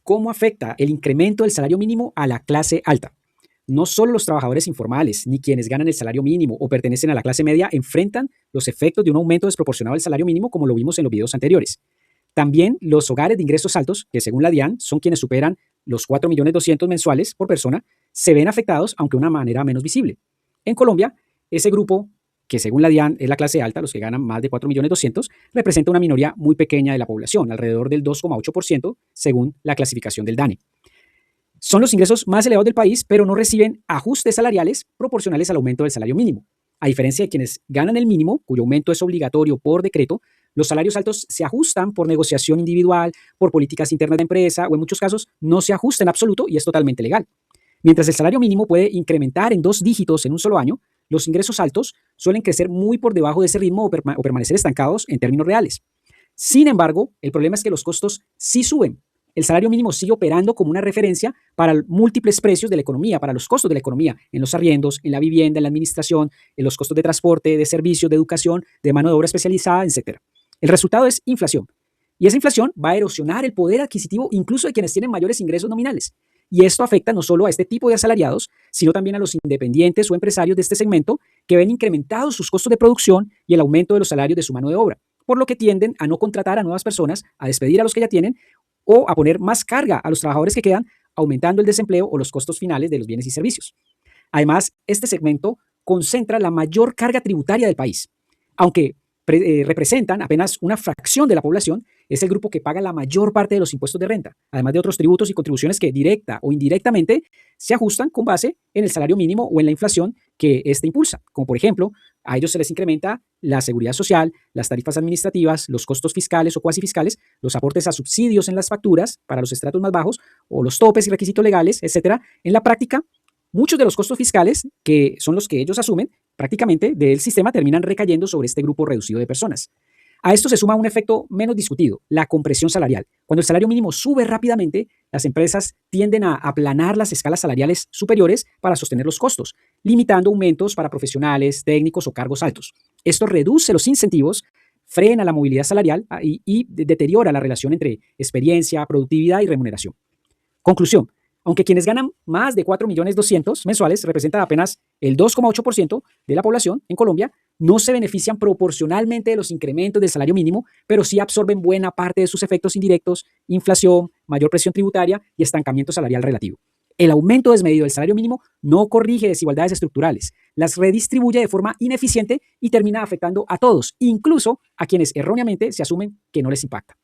¿Cómo afecta el incremento del salario mínimo a la clase alta? No solo los trabajadores informales, ni quienes ganan el salario mínimo o pertenecen a la clase media enfrentan los efectos de un aumento desproporcionado del salario mínimo, como lo vimos en los videos anteriores. También los hogares de ingresos altos, que según la DIAN son quienes superan los 4.200.000 mensuales por persona, se ven afectados, aunque de una manera menos visible. En Colombia, ese grupo, que según la DIAN es la clase alta, los que ganan más de 4.200.000, representa una minoría muy pequeña de la población, alrededor del 2,8%, según la clasificación del DANE. Son los ingresos más elevados del país, pero no reciben ajustes salariales proporcionales al aumento del salario mínimo. A diferencia de quienes ganan el mínimo, cuyo aumento es obligatorio por decreto, los salarios altos se ajustan por negociación individual, por políticas internas de empresa o en muchos casos no se ajusta en absoluto y es totalmente legal. Mientras el salario mínimo puede incrementar en 2 dígitos en un solo año, los ingresos altos suelen crecer muy por debajo de ese ritmo o permanecer estancados en términos reales. Sin embargo, el problema es que los costos sí suben. El salario mínimo sigue operando como una referencia para múltiples precios de la economía, para los costos de la economía, en los arriendos, en la vivienda, en la administración, en los costos de transporte, de servicios, de educación, de mano de obra especializada, etc. El resultado es inflación. Y esa inflación va a erosionar el poder adquisitivo incluso de quienes tienen mayores ingresos nominales. Y esto afecta no solo a este tipo de asalariados, sino también a los independientes o empresarios de este segmento que ven incrementados sus costos de producción y el aumento de los salarios de su mano de obra, por lo que tienden a no contratar a nuevas personas, a despedir a los que ya tienen o a poner más carga a los trabajadores que quedan, aumentando el desempleo o los costos finales de los bienes y servicios. Además, este segmento concentra la mayor carga tributaria del país. Aunque representan apenas una fracción de la población, es el grupo que paga la mayor parte de los impuestos de renta, además de otros tributos y contribuciones que directa o indirectamente se ajustan con base en el salario mínimo o en la inflación que éste impulsa, como por ejemplo, a ellos se les incrementa la seguridad social, las tarifas administrativas, los costos fiscales o cuasi fiscales, los aportes a subsidios en las facturas para los estratos más bajos o los topes y requisitos legales, etcétera. En la práctica, muchos de los costos fiscales, que son los que ellos asumen, prácticamente del sistema terminan recayendo sobre este grupo reducido de personas. A esto se suma un efecto menos discutido, la compresión salarial. Cuando el salario mínimo sube rápidamente, las empresas tienden a aplanar las escalas salariales superiores para sostener los costos, limitando aumentos para profesionales, técnicos o cargos altos. Esto reduce los incentivos, frena la movilidad salarial y deteriora la relación entre experiencia, productividad y remuneración. Conclusión. Aunque quienes ganan más de 4.200.000 mensuales representan apenas el 2,8% de la población en Colombia, no se benefician proporcionalmente de los incrementos del salario mínimo, pero sí absorben buena parte de sus efectos indirectos, inflación, mayor presión tributaria y estancamiento salarial relativo. El aumento desmedido del salario mínimo no corrige desigualdades estructurales, las redistribuye de forma ineficiente y termina afectando a todos, incluso a quienes erróneamente se asumen que no les impacta.